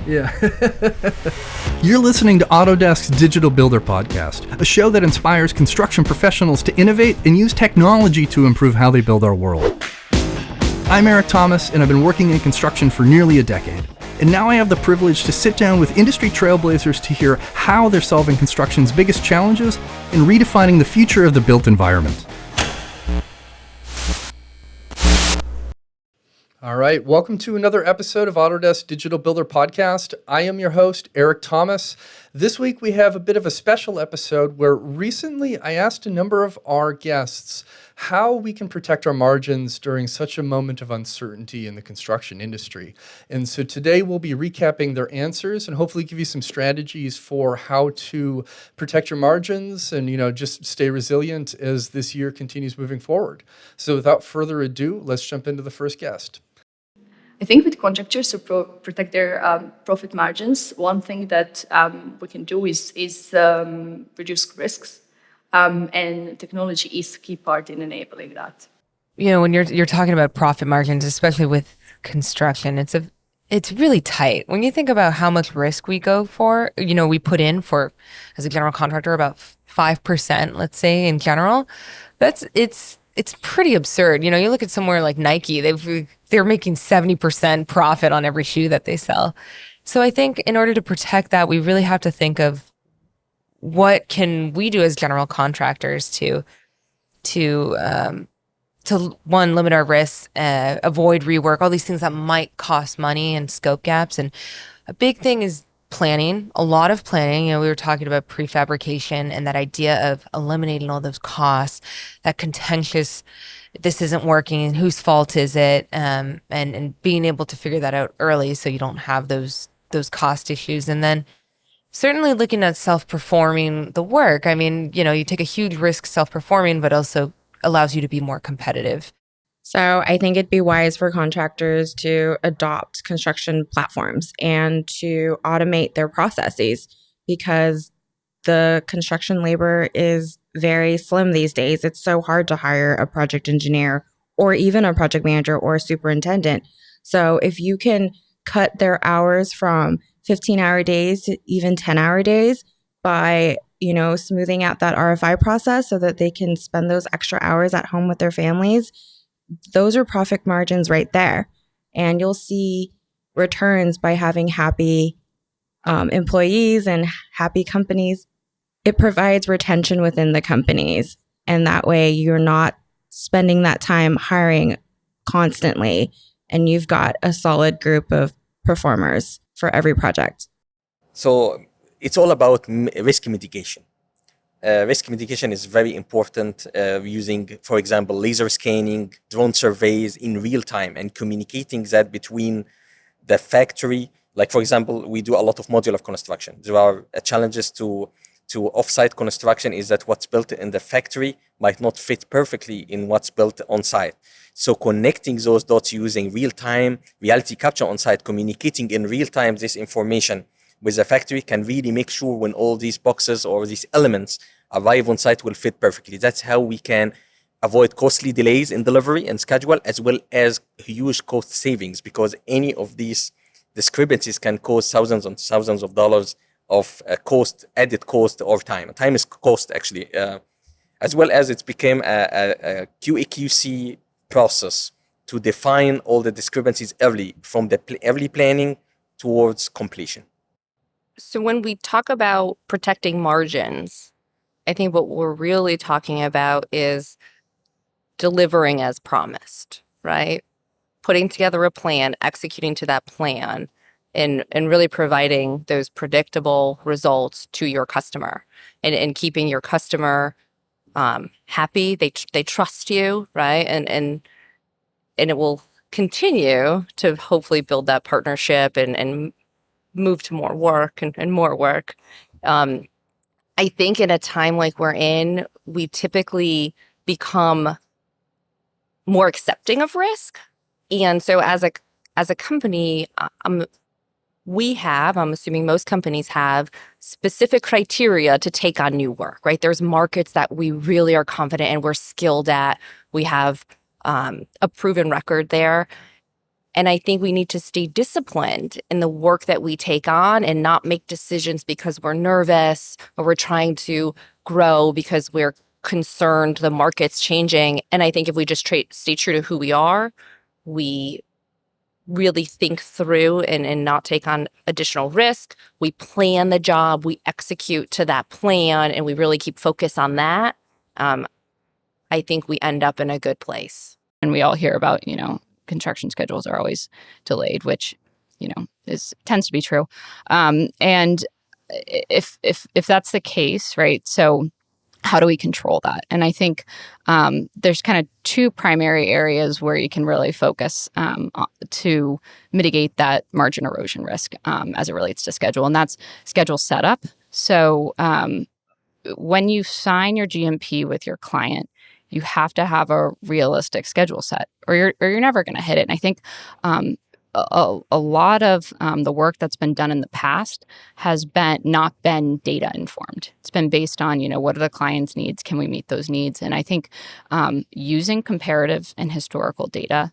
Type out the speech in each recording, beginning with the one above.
Yeah. You're listening to Autodesk's Digital Builder Podcast, a show that inspires construction professionals to innovate and use technology to improve how they build our world. I'm Eric Thomas, and I've been working in construction for nearly a decade. And now I have the privilege to sit down with industry trailblazers to hear how they're solving construction's biggest challenges and redefining the future of the built environment. All right, welcome to another episode of Autodesk Digital Builder Podcast. I am your host, Eric Thomas. This week we have a bit of a special episode where recently I asked a number of our guests how we can protect our margins during such a moment of uncertainty in the construction industry. And so today we'll be recapping their answers and hopefully give you some strategies for how to protect your margins and, just stay resilient as this year continues moving forward. So without further ado, let's jump into the first guest. I think with contractors to protect their profit margins, one thing that we can do is reduce risks, and technology is a key part in enabling that. When you're talking about profit margins, especially with construction, it's really tight. When you think about how much risk we go for, we put in for, as a general contractor, about 5%, let's say in general, it's pretty absurd. You look at somewhere like Nike, they're making 70% profit on every shoe that they sell. So I think in order to protect that, we really have to think of what can we do as general contractors to one, limit our risks, avoid rework, all these things that might cost money and scope gaps. And a big thing is planning, a lot of planning. We were talking about prefabrication and that idea of eliminating all those costs, that contentious, this isn't working, whose fault is it? And being able to figure that out early so you don't have those cost issues. And then certainly looking at self-performing the work. You take a huge risk self-performing, but also allows you to be more competitive. So I think it'd be wise for contractors to adopt construction platforms and to automate their processes, because the construction labor is very slim these days. It's so hard to hire a project engineer or even a project manager or a superintendent. So if you can cut their hours from 15-hour days to even 10-hour days by smoothing out that RFI process so that they can spend those extra hours at home with their families, those are profit margins right there. And you'll see returns by having happy employees and happy companies. It provides retention within the companies. And that way you're not spending that time hiring constantly. And you've got a solid group of performers for every project. So it's all about risk mitigation. Risk mitigation is very important, using, for example, laser scanning, drone surveys in real time and communicating that between the factory. Like, for example, we do a lot of modular construction. There are challenges to offsite construction is that what's built in the factory might not fit perfectly in what's built on site. So connecting those dots using real-time reality capture on site, communicating in real time this information with the factory can really make sure when all these boxes or these elements arrive on site will fit perfectly. That's how we can avoid costly delays in delivery and schedule, as well as huge cost savings, because any of these discrepancies can cause thousands and thousands of dollars of added cost or time. Time is cost, actually, as well as it's became a QA/QC process to define all the discrepancies early, from the early planning towards completion. So when we talk about protecting margins, I think what we're really talking about is delivering as promised, right? Putting together a plan, executing to that plan, and really providing those predictable results to your customer, and keeping your customer happy. They trust you, right? And it will continue to hopefully build that partnership and move to more work and more work. I think in a time like we're in, we typically become more accepting of risk. And so as a company, I'm assuming most companies have specific criteria to take on new work, right? There's markets that we really are confident and we're skilled at. We have a proven record there. And I think we need to stay disciplined in the work that we take on and not make decisions because we're nervous or we're trying to grow because we're concerned the market's changing. And I think if we just stay true to who we are, we really think through and not take on additional risk. We plan the job, we execute to that plan, and we really keep focus on that. I think we end up in a good place. And we all hear about, construction schedules are always delayed, which, tends to be true. And if that's the case, right? So how do we control that? And I think there's kind of two primary areas where you can really focus to mitigate that margin erosion risk as it relates to schedule, and that's schedule setup. So when you sign your GMP with your client, you have to have a realistic schedule set, or you're never going to hit it. And I think a lot of the work that's been done in the past has not been data informed. It's been based on, what are the client's needs? Can we meet those needs? And I think using comparative and historical data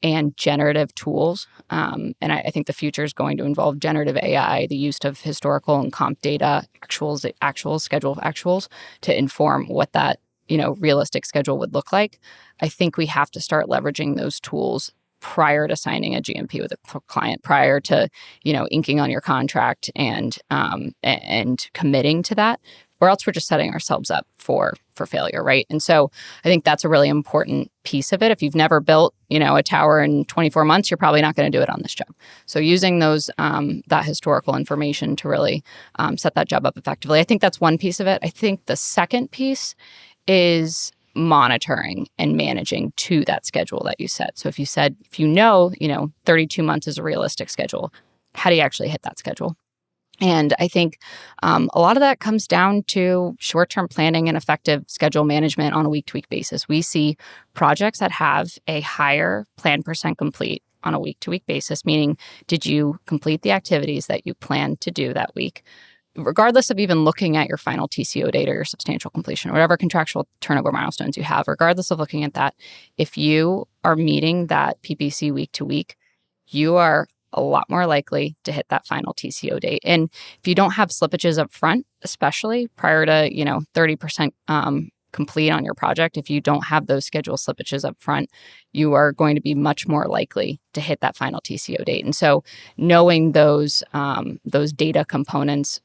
and generative tools, and I think the future is going to involve generative AI, the use of historical and comp data, actuals, schedule of actuals, to inform what that realistic schedule would look like. I think we have to start leveraging those tools prior to signing a GMP with a client, prior to, inking on your contract and committing to that, or else we're just setting ourselves up for failure, right? And so I think that's a really important piece of it. If you've never built, a tower in 24 months, you're probably not going to do it on this job. So using those, that historical information to really set that job up effectively. I think that's one piece of it. I think the second piece is monitoring and managing to that schedule that you set. So if you know 32 months is a realistic schedule, how do you actually hit that schedule? And I think a lot of that comes down to short-term planning and effective schedule management on a week-to-week basis. We see projects that have a higher plan percent complete on a week-to-week basis, meaning did you complete the activities that you planned to do that week? Regardless of even looking at your final TCO date or your substantial completion, whatever contractual turnover milestones you have, regardless of looking at that, if you are meeting that PPC week to week, you are a lot more likely to hit that final TCO date. And if you don't have slippages up front, especially prior to 30% complete on your project, if you don't have those schedule slippages up front, you are going to be much more likely to hit that final TCO date. And so knowing those data components,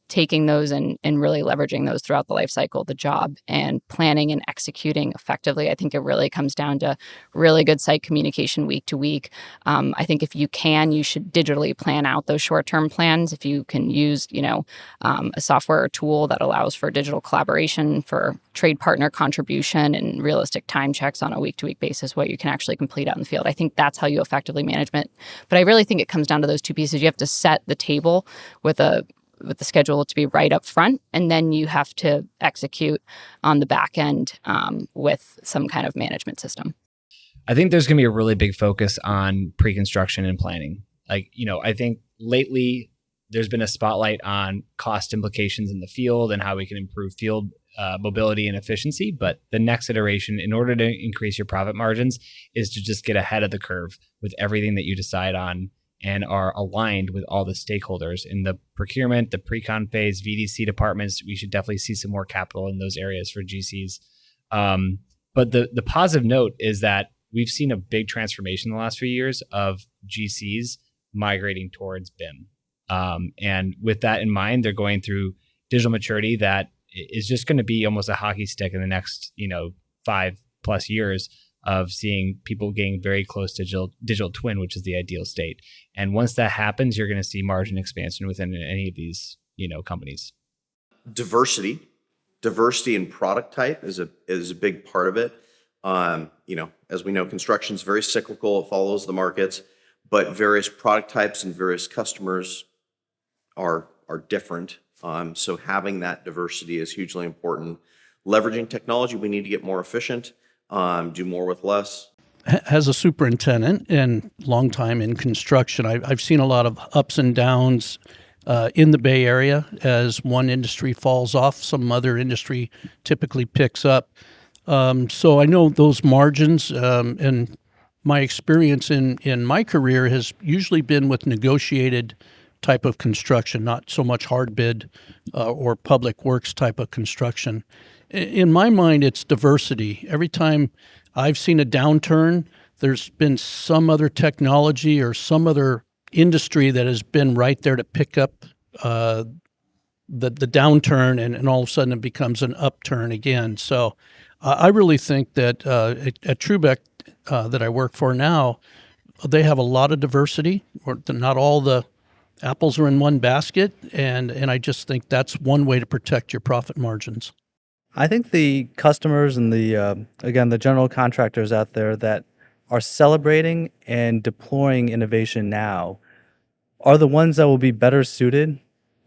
taking those and really leveraging those throughout the life cycle of the job and planning and executing effectively. I think it really comes down to really good site communication week to week. I think if you can, you should digitally plan out those short-term plans. If you can use, a software or tool that allows for digital collaboration, for trade partner contribution and realistic time checks on a week-to-week basis, what you can actually complete out in the field. I think that's how you effectively manage it. But I really think it comes down to those two pieces. You have to set the table with the schedule to be right up front, and then you have to execute on the back end with some kind of management system. I think there's going to be a really big focus on pre-construction and planning. I think lately there's been a spotlight on cost implications in the field and how we can improve field mobility and efficiency. But the next iteration, in order to increase your profit margins, is to just get ahead of the curve with everything that you decide on and are aligned with all the stakeholders in the procurement, the pre-con phase, VDC departments. We should definitely see some more capital in those areas for GCs. But the positive note is that we've seen a big transformation in the last few years of GCs migrating towards BIM. And with that in mind, they're going through digital maturity that is just going to be almost a hockey stick in the next 5+ years of seeing people getting very close to digital twin, which is the ideal state. And once that happens, you're going to see margin expansion within any of these, companies. Diversity in product type is a big part of it. As we know, construction is very cyclical. It follows the markets, but various product types and various customers are different. So having that diversity is hugely important. Leveraging technology, we need to get more efficient. Do more with less. As a superintendent and long time in construction, I've seen a lot of ups and downs in the Bay Area. As one industry falls off, some other industry typically picks up. So I know those margins and my experience in my career has usually been with negotiated type of construction, not so much hard bid or public works type of construction. In my mind, it's diversity. Every time I've seen a downturn, there's been some other technology or some other industry that has been right there to pick up the downturn, and all of a sudden it becomes an upturn again. So I really think that at Trubeck that I work for now, they have a lot of diversity. Or not all the apples are in one basket, and I just think that's one way to protect your profit margins. I think the customers and the general contractors out there that are celebrating and deploying innovation now are the ones that will be better suited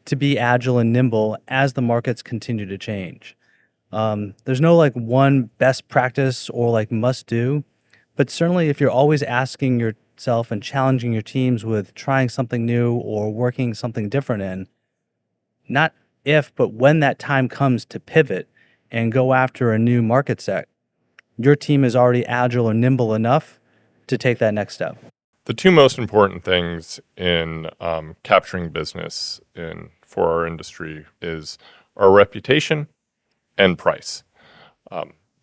to be agile and nimble as the markets continue to change. There's no like one best practice or like must do, but certainly if you're always asking yourself and challenging your teams with trying something new or working something different in, not if, but when that time comes to pivot and go after a new market set, your team is already agile or nimble enough to take that next step. The two most important things in capturing business for our industry is our reputation and price.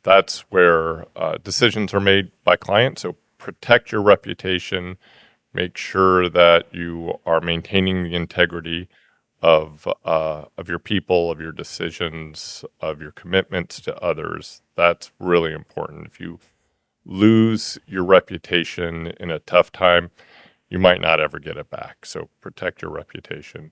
That's where decisions are made by clients. So protect your reputation, make sure that you are maintaining the integrity of your people, of your decisions, of your commitments to others. That's really important. If you lose your reputation in a tough time, you might not ever get it back. So protect your reputation.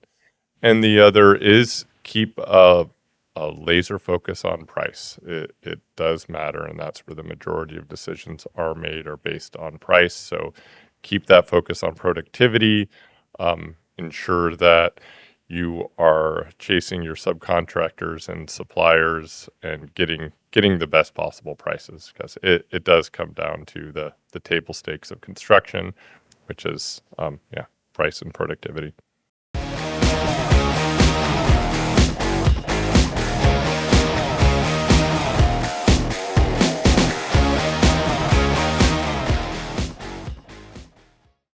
And the other is keep a laser focus on price. It does matter, and that's where the majority of decisions are made, are based on price. So keep that focus on productivity. Ensure that you are chasing your subcontractors and suppliers and getting the best possible prices, because it does come down to the table stakes of construction, which is price and productivity.